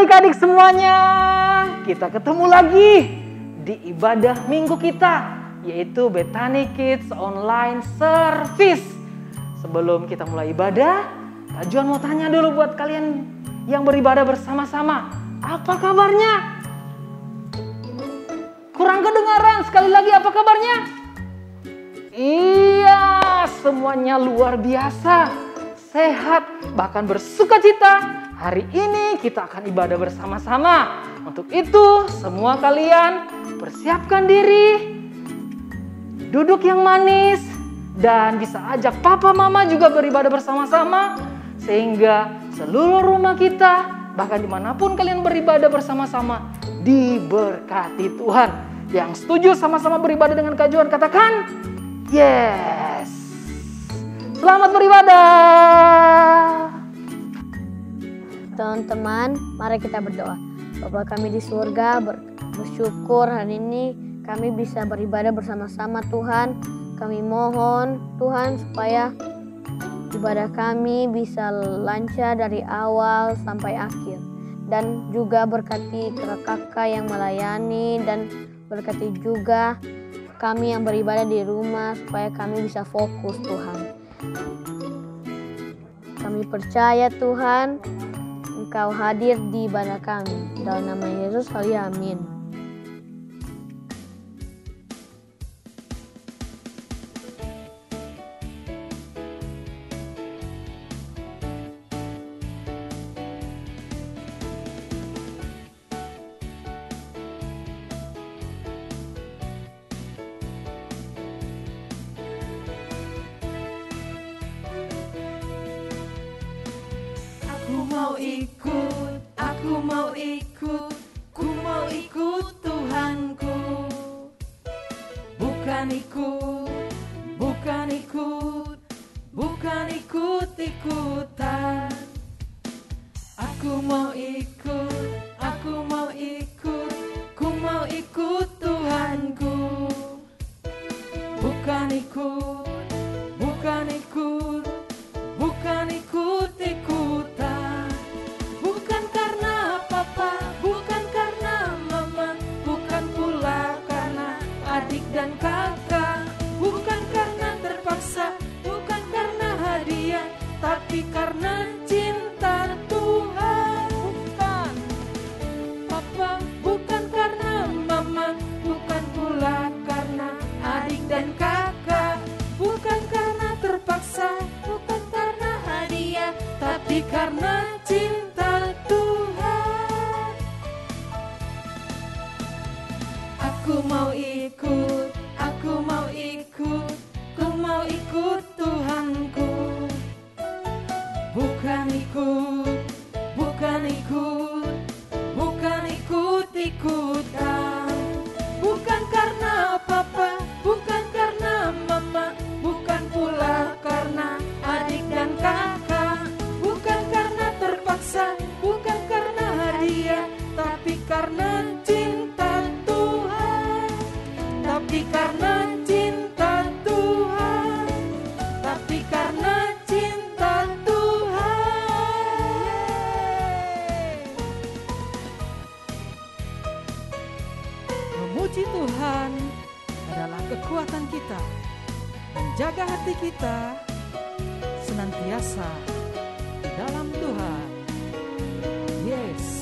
adik-adik semuanya, kita ketemu lagi di ibadah minggu kita, yaitu Bethany Kids Online Service. Sebelum kita mulai ibadah, Kak Juan mau tanya dulu buat kalian yang beribadah bersama-sama. Apa kabarnya? Kurang kedengaran, sekali lagi apa kabarnya? Iya, semuanya luar biasa, sehat, bahkan bersukacita. Hari ini kita akan ibadah bersama-sama. Untuk itu, semua kalian persiapkan diri, duduk yang manis, dan bisa ajak papa mama juga beribadah bersama-sama. Sehingga seluruh rumah kita, bahkan dimanapun kalian beribadah bersama-sama, diberkati Tuhan. Yang setuju sama-sama beribadah dengan Kak Juan, katakan yes. Selamat beribadah. Teman-teman, mari kita berdoa. Bapa kami di surga, bersyukur hari ini kami bisa beribadah bersama-sama Tuhan. Kami mohon Tuhan supaya ibadah kami bisa lancar dari awal sampai akhir. Dan juga berkati kakak-kakak yang melayani, dan berkati juga kami yang beribadah di rumah supaya kami bisa fokus Tuhan. Kami percaya Tuhan, Engkau hadir di ibadah kami. Dalam nama Yesus, amin. Ku mau ikut Tuhanku. Bukan ikut-ikutan. Aku mau ikut Tuhanku. Bukan ikut-ikutan. Bukan karena papa, bukan karena mama, bukan pula karena adik dan kakak, bukan karena terpaksa, bukan karena hadiah, tapi karena cinta Tuhan. Bukan papa, bukan karena mama, bukan pula karena adik dan kakak, bukan karena terpaksa, bukan karena hadiah, tapi karena cinta Tuhan. Aku mau ikut Tuhanku. Bukan ikut-ikutan. Bukan karena papa, bukan karena mama, bukan pula karena adik dan kakak, bukan karena terpaksa, bukan karena hadiah, tapi karena cinta Tuhan. Tapi karena cinta Tuhan. Tapi karena cinta Tuhan. Memuji Tuhan adalah kekuatan kita, menjaga hati kita senantiasa di dalam Tuhan. Yes.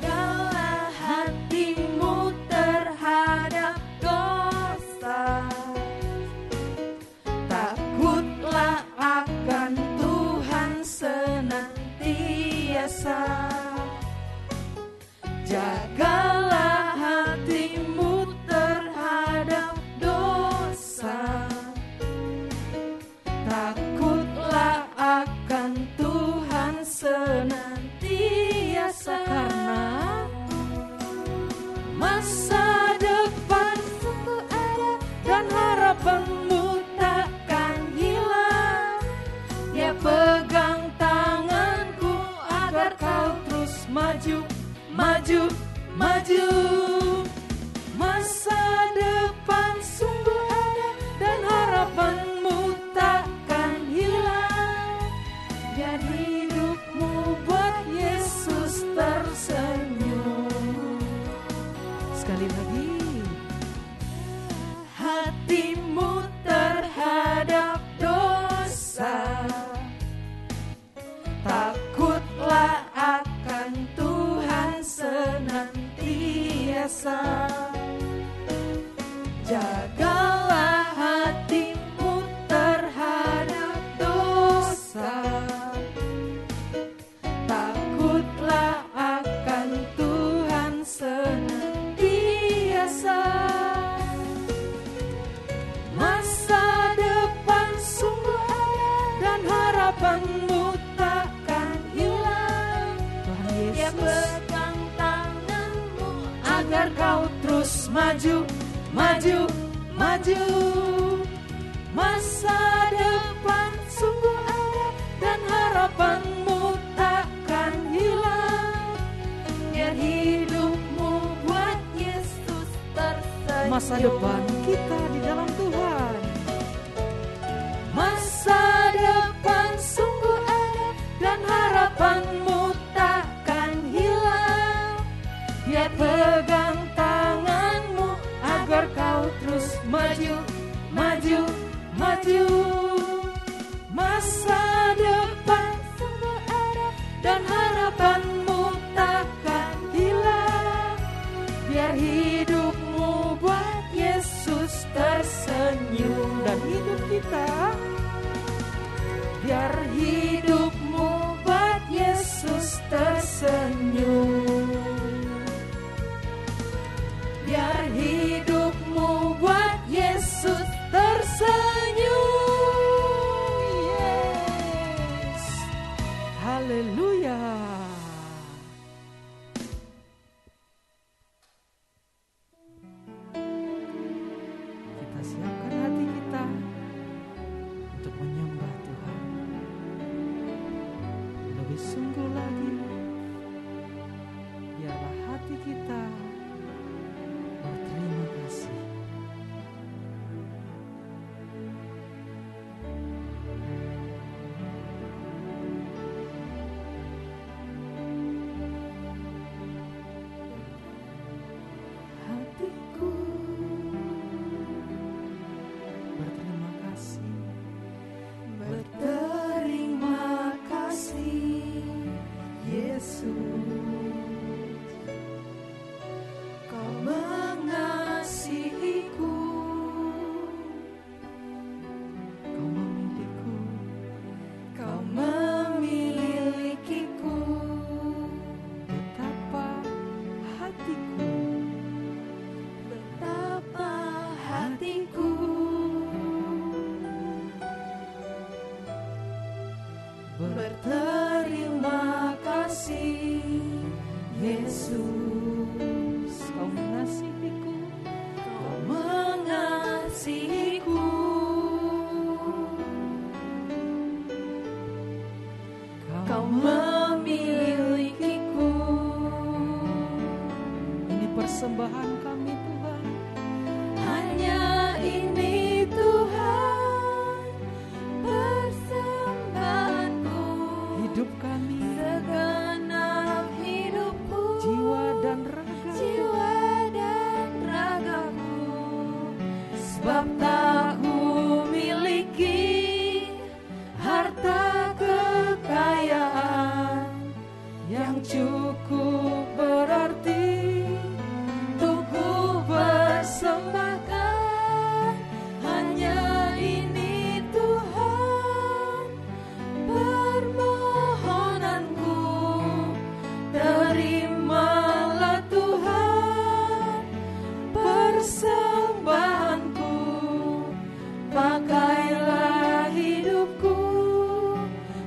Jagalah hatimu terhadap dosa, takutlah akan Tuhan senantiasa. Jagalah hatimu terhadap dosa, takutlah akan Tuhan kau terus maju, maju, maju. Masa depan sungguh ada dan harapanmu takkan hilang. Biar hidupmu buat Yesus tersenyum. Masa depan kita di dalam Tuhan. Masa depan sungguh ada dan harapanmu takkan hilang. Biar pegang tanganmu agar kau terus maju, maju, maju. Masa depan sungguh ada dan harapanmu takkan hilang. Biar hidupmu buat Yesus tersenyum. Dan hidup kita, Biar hidupmu buat Yesus tersenyum. Biar hidupmu buat Yesus tersenyum. Yes. haleluya. Kita siapkan hati kita untuk menyembah Tuhan. Lebih sungguh lagi, biarlah hati kita berterima kasih. Hatiku Berterima kasih. berterima kasih, Yesus. Kau mengasihiku, Kau memilihku, Kau memilikiku. betapa hatiku Betapa hatiku berterima kasih, Yesus. Kau mengasihiku, Kau mengasihiku, Kau memilikiku. ini persembahan kami Tuhan. Hanya ini Tuhan persembahanku. Hidup kami, Segenap hidupku, jiwa dan raga, jiwa dan ragaku. Sebab tak ku miliki harta kekayaan yang cukup berarti untuk ku persembahkan. Hanya ini Tuhan permohonanku. Terimalah Tuhan persembahanku. Pakailah hidupku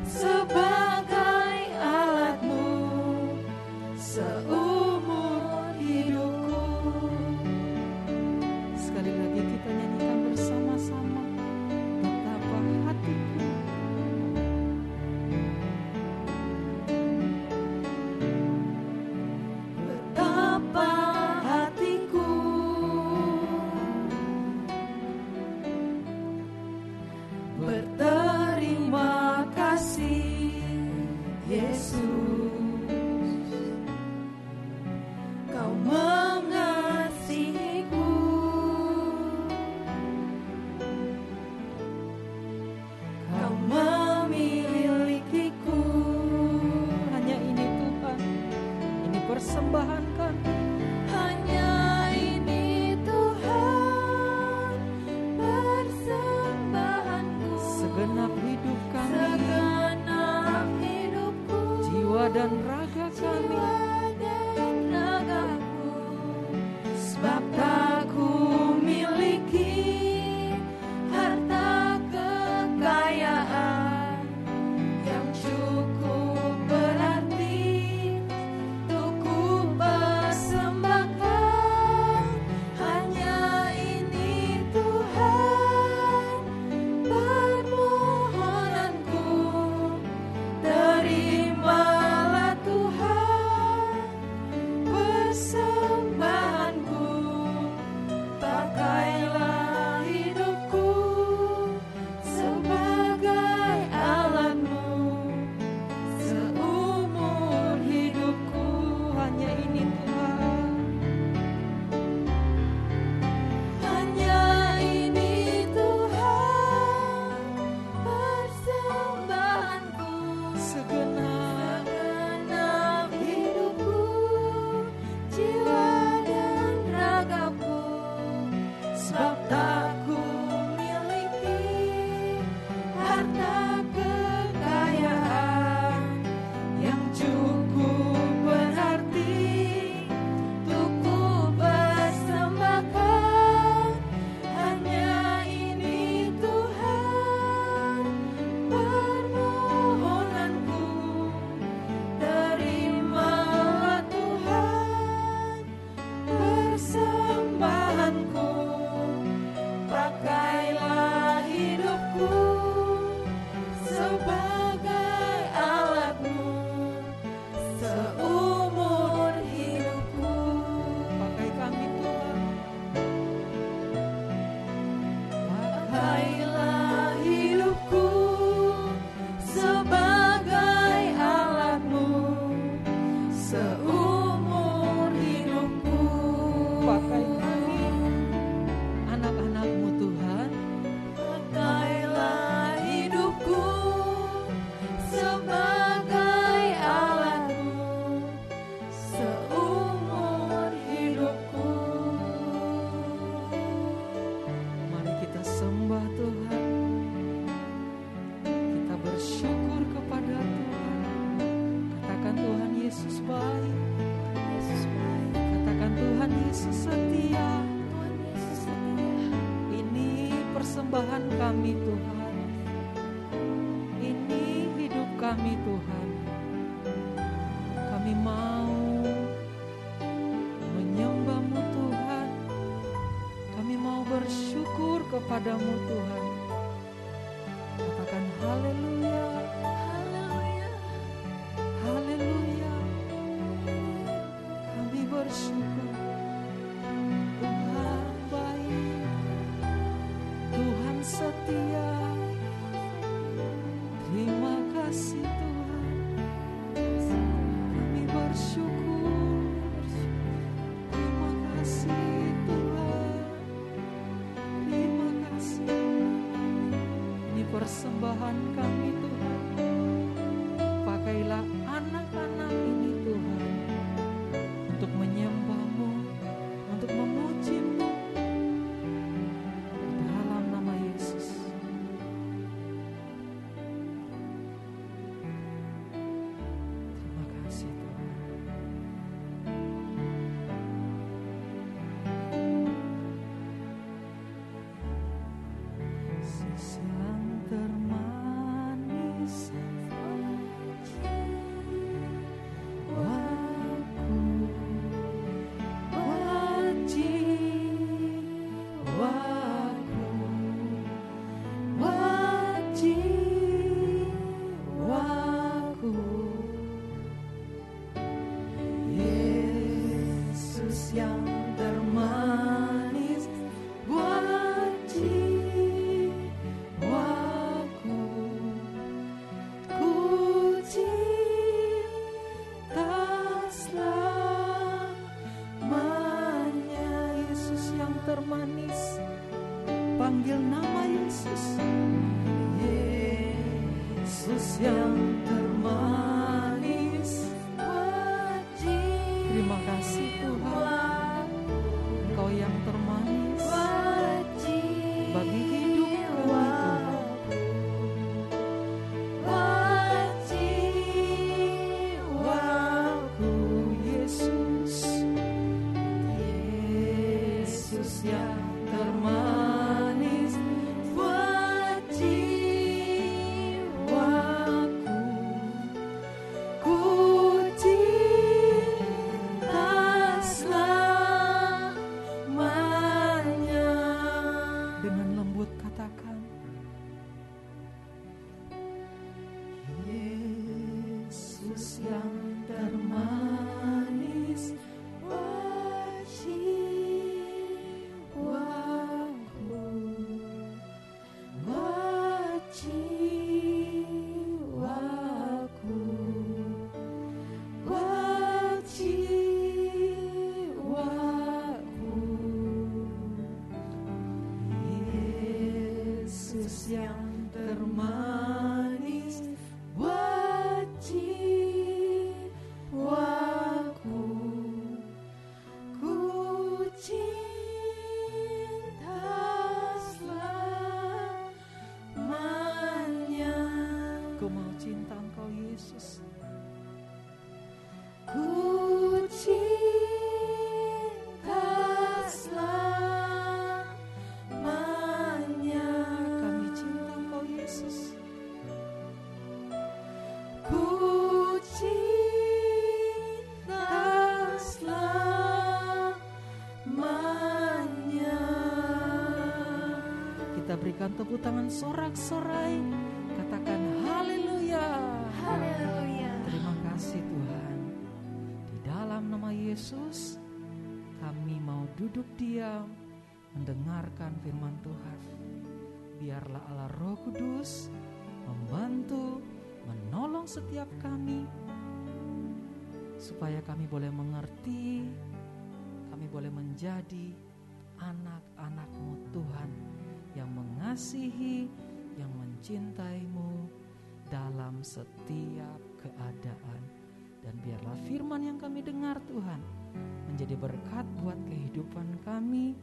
sebagai alatmu seumur hidupku. sekali lagi kita nyanyikan bersama-sama. Betapa hatiku, Betapa hatiku berterima kasih, Yesus. Kau mengasihiku, Kau memilikiku. hanya ini Tuhan. Ini persembahan kami. Hanya ini Tuhan persembahanku. Segenap hidup kami, Segenap hidupku, jiwa dan raga kami. jiwa dan ragaku. Sebab tak ku miliki harta kekayaan yang cukup berarti untuk ku persembahkan. kepadamu Tuhan. Katakan haleluya, Haleluya. haleluya. Kami bersyukur. Tuhan baik, Tuhan setia. Terima kasih Tuhan. Kami bersyukur. Terima kasih Tuhan. Terima kasih. Ini persembahan kami Tuhan. Pakailah anak-anak ini Tuhan untuk menyembah-Mu, untuk memuji-Mu dalam nama Yesus. Terima kasih Tuhan. Yesus yang termanis, Yesus yang termanis buat jiwaku, ku cinta selamanya. Yesus yang termanis, panggil nama Yesus. Yesus yang termanis, terima kasih Tuhan. Engkau yang termanis bagi hidup kami Tuhan. Yesus, Yesus yang termanis buat jiwaku, ku cinta selamanya. Dengan lembut katakan, Yesus yang termanis buat jiwaku, buat jiwaku, buat jiwaku. Yesus yang termanis buat jiwaku, ku cinta selamanya. Ku mau cinta Engkau Yesus. Ku cinta selamanya. Kami cinta Engkau Yesus. Ku cinta selamanya. Kita berikan tepuk tangan sorak-sorai. Katakan haleluya. Haleluya. Terima kasih Tuhan. Di dalam nama Yesus, kami mau duduk diam mendengarkan firman Tuhan. Biarlah Allah Roh Kudus membantu, menolong setiap kami, supaya kami boleh mengerti, kami boleh menjadi anak-anak-Mu Tuhan, yang mengasihi, yang mencintai-Mu dalam setiap keadaan. Dan biarlah firman yang kami dengar Tuhan menjadi berkat buat kehidupan kami,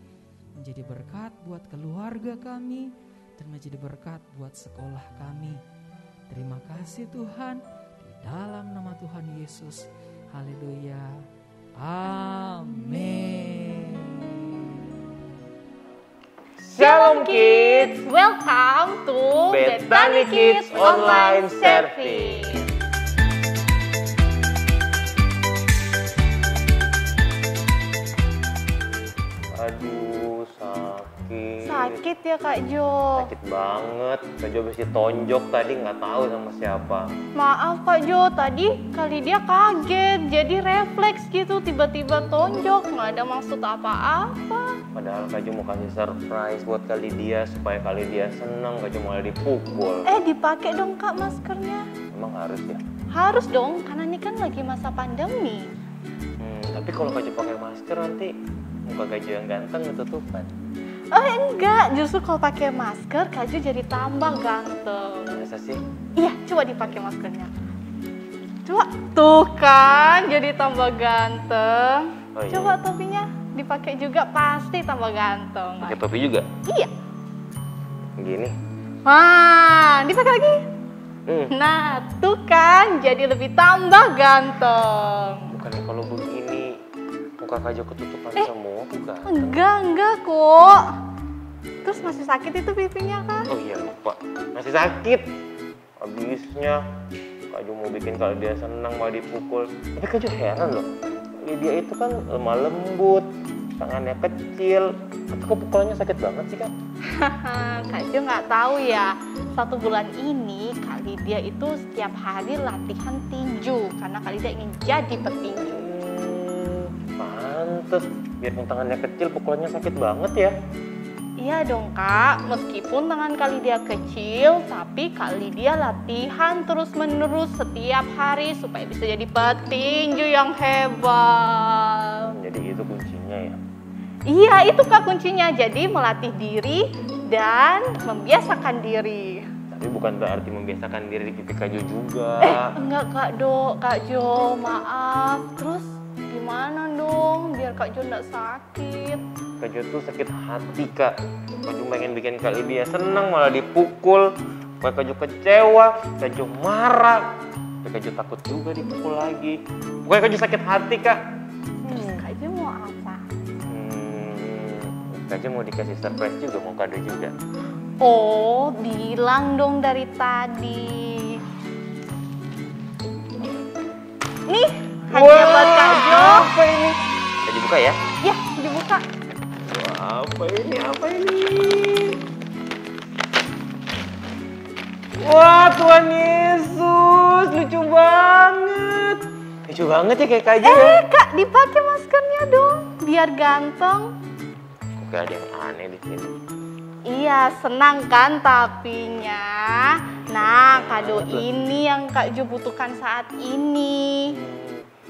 menjadi berkat buat keluarga kami, dan menjadi berkat buat sekolah kami. Terima kasih Tuhan, di dalam nama Tuhan Yesus. Haleluya. Amin. Shalom Kids, Welcome to Bethany Kids Online Service. Aduh, sakit. sakit ya Kak Jo. Sakit banget. Kak Jo habis ditonjok tadi, nggak tahu sama siapa. Maaf Kak Jo, tadi kali dia kaget, jadi refleks gitu tiba-tiba tonjok, nggak ada maksud apa-apa. Padahal Kak Jo mau kasih surprise buat kali dia supaya kali dia senang. Kak Jo malah dipukul. Dipakai dong Kak maskernya. Emang harus ya? Harus dong, karena ini kan lagi masa pandemi. Tapi kalau Kak Jo pakai masker nanti muka Kak Jo yang ganteng ketutupan. Enggak, justru kalau pakai masker Kak Jo jadi tambah ganteng. Masa sih? Iya, coba dipakai maskernya. Coba, tuh kan jadi tambah ganteng. Oh, iya. Coba topinya dipakai juga pasti tambah ganteng. Pakai topi juga? Iya. Gini. Wah, dipakai lagi. Nah, tuh kan jadi lebih tambah ganteng. Bukannya kalau begini muka Kak Jo ketutupan semua, bukan? Enggak kok. Terus masih sakit itu pipinya kan? Oh iya lupa, masih sakit. Habisnya Kak Jo mau bikin kalau dia senang malah dipukul. Tapi Kak Jo heran loh, dia itu kan lemah lembut, tangannya kecil. Tapi kok pukulannya sakit banget sih Kak? Kak Jo nggak tahu ya. 1 bulan ini Kak Lydia itu setiap hari latihan tinju karena Kak Lydia ingin jadi petinju. Pantes, biarpun tangannya kecil pukulannya sakit banget ya. Iya dong Kak, meskipun tangan Kak Lydia kecil, tapi Kak Lydia latihan terus-menerus setiap hari supaya bisa jadi petinju yang hebat. Jadi itu kuncinya ya? Iya, itu Kak kuncinya. Jadi melatih diri dan membiasakan diri. Tapi bukan berarti membiasakan diri di pipi Kak Jo juga. Enggak Kak Jo, maaf. Terus gimana dong biar Kak Jo nggak sakit? Kak Jo tuh sakit hati Kak. Kak Jo pengen bikin Kak Lydia senang malah dipukul. Kak Jo kecewa, Kak Jo marah. Kak Jo takut juga dipukul lagi. Pokoknya Kak Jo sakit hati Kak. Terus Kak Jo mau apa? Kak Jo mau dikasih surprise juga, mau kado juga. Oh, bilang dong dari tadi. Nih, hadiah buat Kak Jo. Apa ini? Kita dibuka ya? Ya, dibuka. Wah, apa ini? Apa ini? Wah, Tuhan Yesus, lucu banget. Lucu banget ya kayak Kak Jo ya? Kak, dipakai maskernya dong, biar ganteng. Kok gak ada yang aneh di sini? Iya, senang kan tapinya. Nah, kado ini yang Kak Jo butuhkan saat ini.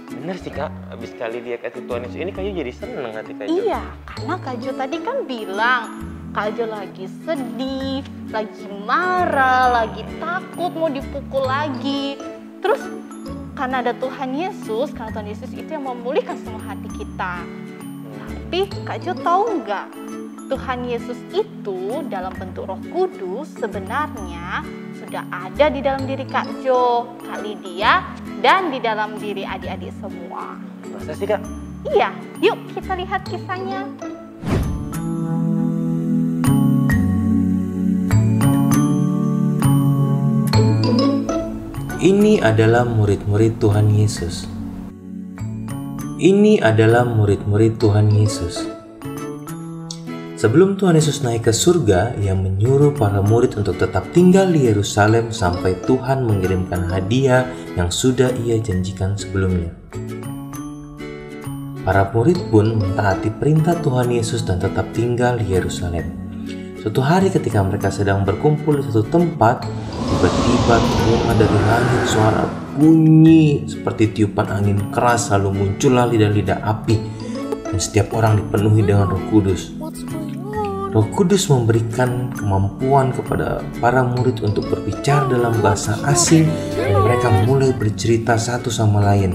Bener sih Kak, abis kali dia kasih Tuhan Yesus ini Kak Jo jadi seneng hati Kak Jo. Iya, karena Kak Jo tadi kan bilang Kak Jo lagi sedih, lagi marah, lagi takut mau dipukul lagi. Terus karena ada Tuhan Yesus, karena Tuhan Yesus itu yang memulihkan semua hati kita. Tapi Kak Jo tahu nggak? Tuhan Yesus itu dalam bentuk Roh Kudus sebenarnya sudah ada di dalam diri Kak Jo, Kak Lydia, dan di dalam diri adik-adik semua. Masa sih Kak? Iya, yuk kita lihat kisahnya. Ini adalah murid-murid Tuhan Yesus. Ini adalah murid-murid Tuhan Yesus. Sebelum Tuhan Yesus naik ke surga, Ia menyuruh para murid untuk tetap tinggal di Yerusalem sampai Tuhan mengirimkan hadiah yang sudah Ia janjikan sebelumnya. Para murid pun mentaati perintah Tuhan Yesus dan tetap tinggal di Yerusalem. Suatu hari ketika mereka sedang berkumpul di suatu tempat, tiba-tiba terdengar dari langit suara bunyi seperti tiupan angin keras, lalu muncullah lidah-lidah api, dan setiap orang dipenuhi dengan Roh Kudus. Roh Kudus memberikan kemampuan kepada para murid untuk berbicara dalam bahasa asing, dan mereka mulai bercerita satu sama lain.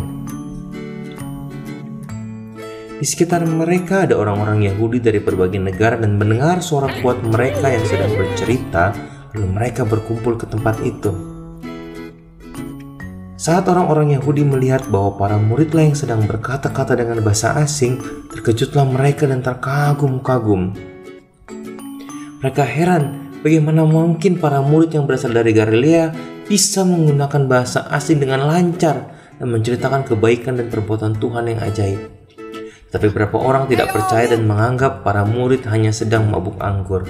Di sekitar mereka ada orang-orang Yahudi dari berbagai negara, dan mendengar suara kuat mereka yang sedang bercerita, lalu mereka berkumpul ke tempat itu. Saat orang-orang Yahudi melihat bahwa para muridlah yang sedang berkata-kata dengan bahasa asing, terkejutlah mereka dan terkagum-kagum. Mereka heran bagaimana mungkin para murid yang berasal dari Galilea bisa menggunakan bahasa asing dengan lancar dan menceritakan kebaikan dan perbuatan Tuhan yang ajaib. Tapi beberapa orang tidak percaya dan menganggap para murid hanya sedang mabuk anggur.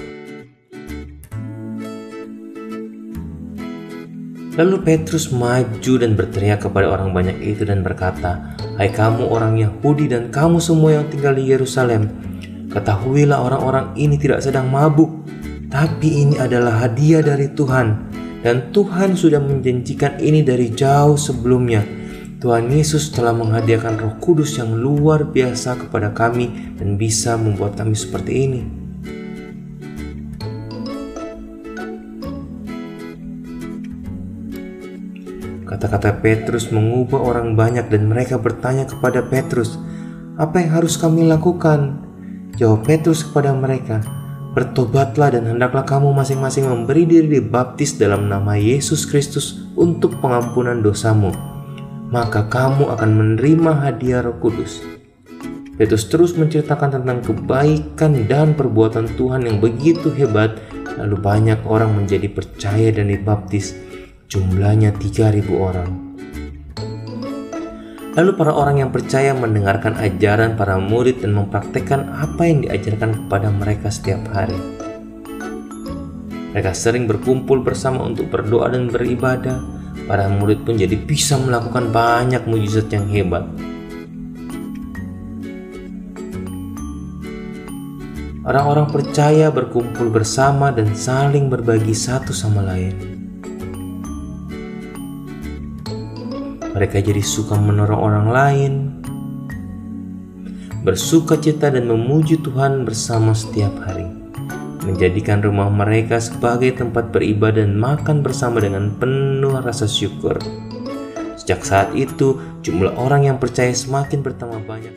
Lalu Petrus maju dan berteriak kepada orang banyak itu dan berkata, "Hai kamu orang Yahudi dan kamu semua yang tinggal di Yerusalem, ketahuilah orang-orang ini tidak sedang mabuk, tapi ini adalah hadiah dari Tuhan. Dan Tuhan sudah menjanjikan ini dari jauh sebelumnya. Tuhan Yesus telah menghadiahkan Roh Kudus yang luar biasa kepada kami dan bisa membuat kami seperti ini." Kata-kata Petrus mengubah orang banyak dan mereka bertanya kepada Petrus, "Apa yang harus kami lakukan?" Jawab Petrus kepada mereka, "Bertobatlah dan hendaklah kamu masing-masing memberi diri dibaptis dalam nama Yesus Kristus untuk pengampunan dosamu. Maka kamu akan menerima hadiah Roh Kudus." Petrus terus menceritakan tentang kebaikan dan perbuatan Tuhan yang begitu hebat. Lalu banyak orang menjadi percaya dan dibaptis. Jumlahnya 3.000 orang. Lalu para orang yang percaya mendengarkan ajaran para murid dan mempraktekkan apa yang diajarkan kepada mereka setiap hari. Mereka sering berkumpul bersama untuk berdoa dan beribadah. Para murid pun jadi bisa melakukan banyak mujizat yang hebat. Orang-orang percaya berkumpul bersama dan saling berbagi satu sama lain. Mereka jadi suka menolong orang lain, bersuka cita dan memuji Tuhan bersama setiap hari, menjadikan rumah mereka sebagai tempat beribadah dan makan bersama dengan penuh rasa syukur. Sejak saat itu, jumlah orang yang percaya semakin bertambah banyak.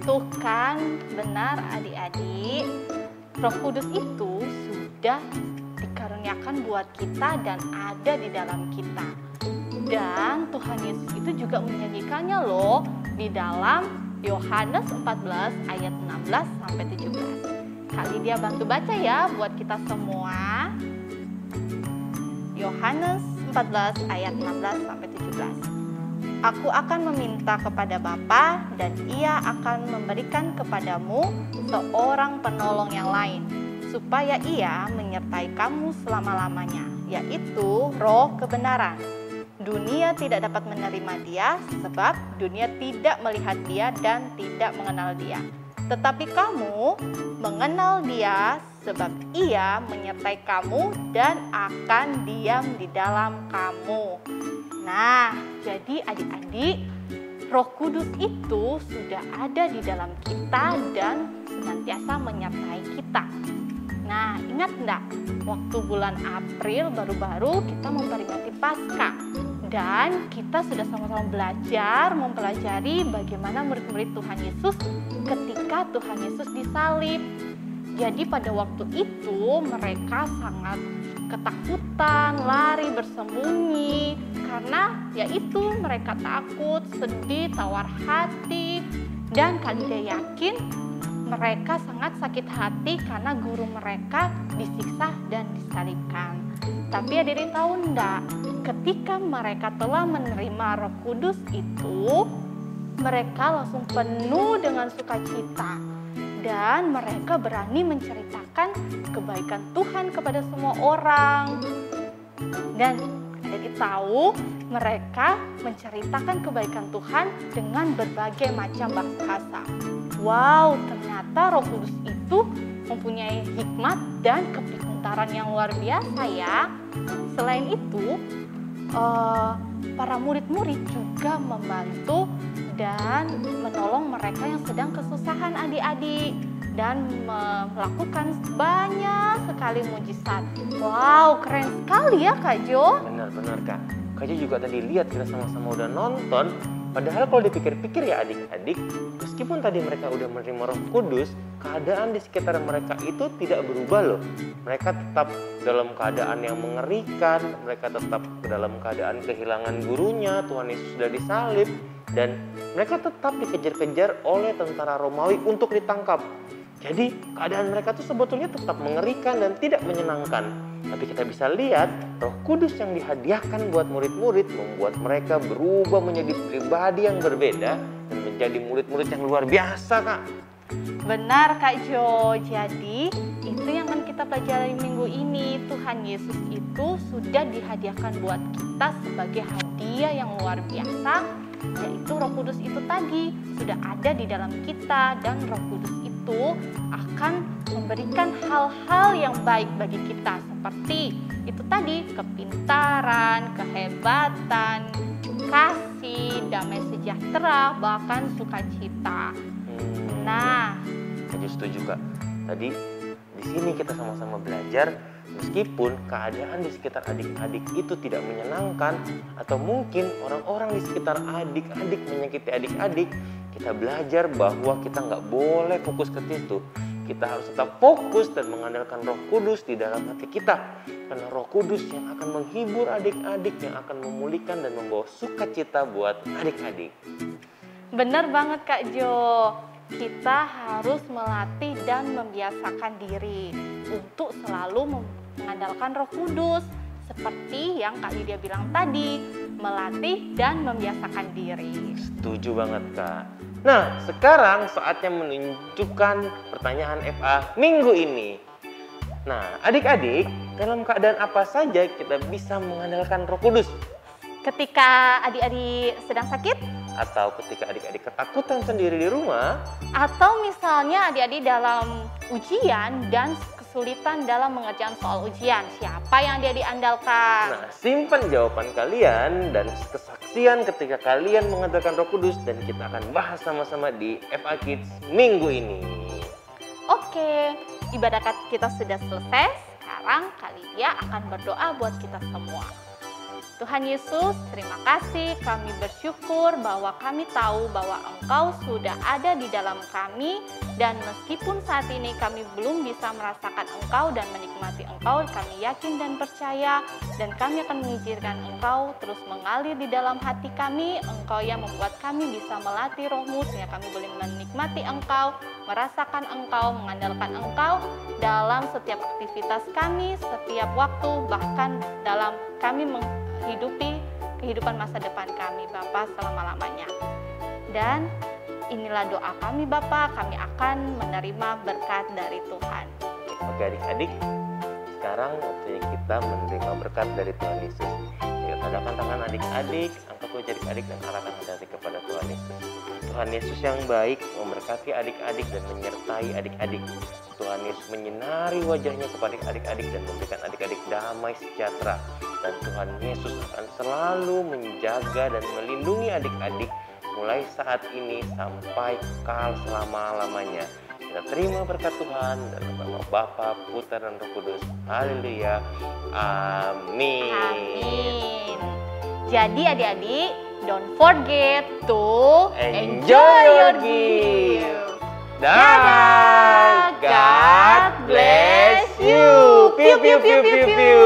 Tuh kan, benar adik-adik, Roh Kudus itu sudah dikaruniakan buat kita dan ada di dalam kita. Dan Tuhan Yesus itu juga menyanyikannya loh di dalam Yohanes 14 ayat 16 sampai 17. Kali dia bantu baca ya buat kita semua. Yohanes 14 ayat 16 sampai 17. "Aku akan meminta kepada Bapa dan Ia akan memberikan kepadamu seorang penolong yang lain, supaya Ia menyertai kamu selama-lamanya, yaitu Roh kebenaran. Dunia tidak dapat menerima Dia, sebab dunia tidak melihat Dia dan tidak mengenal Dia. Tetapi kamu mengenal Dia, sebab Ia menyertai kamu dan akan diam di dalam kamu." Nah, jadi adik-adik, Roh Kudus itu sudah ada di dalam kita dan senantiasa menyertai kita. Nah, ingat enggak? Waktu bulan April baru-baru kita memperingati Paskah. Dan kita sudah sama-sama belajar, mempelajari bagaimana murid-murid Tuhan Yesus ketika Tuhan Yesus disalib. Jadi pada waktu itu mereka sangat ketakutan, lari bersembunyi. Karena yaitu mereka takut, sedih, tawar hati. Dan Kalidia yakin mereka sangat sakit hati karena guru mereka disiksa dan disalibkan. Tapi adik-adik tahu enggak? Ketika mereka telah menerima Roh Kudus itu, mereka langsung penuh dengan sukacita. Dan mereka berani menceritakan kebaikan Tuhan kepada semua orang. Dan adik-adik tahu, mereka menceritakan kebaikan Tuhan dengan berbagai macam bahasa. Wow, ternyata Roh Kudus itu mempunyai hikmat dan kepintaran yang luar biasa ya. Selain itu, para murid-murid juga membantu dan menolong mereka yang sedang kesusahan adik-adik dan melakukan banyak sekali mujizat. Wow, keren sekali ya Kak Jo. Benar-benar Kak. Kak Jo juga tadi lihat, kita sama-sama udah nonton. Padahal kalau dipikir-pikir ya adik-adik, meskipun tadi mereka udah menerima Roh Kudus, keadaan di sekitar mereka itu tidak berubah loh. Mereka tetap dalam keadaan yang mengerikan, mereka tetap dalam keadaan kehilangan gurunya, Tuhan Yesus sudah disalib, dan mereka tetap dikejar-kejar oleh tentara Romawi untuk ditangkap. Jadi keadaan mereka tuh sebetulnya tetap mengerikan dan tidak menyenangkan. Tapi kita bisa lihat Roh Kudus yang dihadiahkan buat murid-murid membuat mereka berubah menjadi pribadi yang berbeda dan menjadi murid-murid yang luar biasa Kak. Benar Kak Jo, jadi itu yang akan kita pelajari minggu ini, Tuhan Yesus itu sudah dihadiahkan buat kita sebagai hadiah yang luar biasa, yaitu Roh Kudus itu tadi sudah ada di dalam kita, dan Roh Kudus itu akan memberikan hal-hal yang baik bagi kita, seperti itu tadi, kepintaran, kehebatan, kasih, damai sejahtera, bahkan sukacita. Nah, Saya setuju Kak. Tadi di sini kita sama-sama belajar, meskipun keadaan di sekitar adik-adik itu tidak menyenangkan, atau mungkin orang-orang di sekitar adik-adik menyakiti adik-adik, kita belajar bahwa kita nggak boleh fokus ke situ. Kita harus tetap fokus dan mengandalkan Roh Kudus di dalam hati kita. Karena Roh Kudus yang akan menghibur adik-adik, yang akan memulihkan dan membawa sukacita buat adik-adik. benar banget Kak Jo. Kita harus melatih dan membiasakan diri untuk selalu mengandalkan Roh Kudus. Seperti yang Kak Lydia bilang tadi, melatih dan membiasakan diri. Setuju banget Kak. Nah, sekarang saatnya menunjukkan pertanyaan FA minggu ini. Nah, adik-adik, dalam keadaan apa saja kita bisa mengandalkan Roh Kudus? Ketika adik-adik sedang sakit, Atau ketika adik-adik ketakutan sendiri di rumah, atau misalnya adik-adik dalam ujian dan kesulitan dalam mengerjakan soal ujian, siapa yang adik-adik andalkan? nah simpan jawaban kalian dan kesaksian ketika kalian mengandalkan Roh Kudus, dan kita akan bahas sama-sama di FA Kids minggu ini. Oke, ibadah kita sudah selesai. Sekarang Kak Lydia akan berdoa buat kita semua. Tuhan Yesus, terima kasih. Kami bersyukur bahwa kami tahu bahwa Engkau sudah ada di dalam kami, dan meskipun saat ini kami belum bisa merasakan Engkau dan menikmati Engkau, kami yakin dan percaya, dan kami akan mengizinkan Engkau terus mengalir di dalam hati kami. Engkau yang membuat kami bisa melatih rohmu sehingga kami boleh menikmati Engkau, merasakan Engkau, mengandalkan Engkau dalam setiap aktivitas kami, setiap waktu, bahkan dalam kami menghidupi kehidupan masa depan kami, Bapa, selama-lamanya. Dan inilah doa kami, Bapa, kami akan menerima berkat dari Tuhan. Oke adik-adik, sekarang waktunya kita menerima berkat dari Tuhan Yesus. Yuk tadakan tangan adik-adik, angkat wajah adik-adik dan arahkan hati kepada Tuhan Yesus. Tuhan Yesus yang baik memberkati adik-adik dan menyertai adik-adik. Tuhan Yesus menyinari wajahnya kepada adik-adik dan memberikan adik-adik damai sejahtera. Dan Tuhan Yesus akan selalu menjaga dan melindungi adik-adik mulai saat ini sampai kekal selama-lamanya. Kita terima berkat Tuhan dalam nama Bapa, Putra, dan Roh Kudus. Haleluya. Amin. Amin. Jadi adik-adik, don't forget to Enjoy your gift. Dadah. God bless you. Piu piu piu piu piu.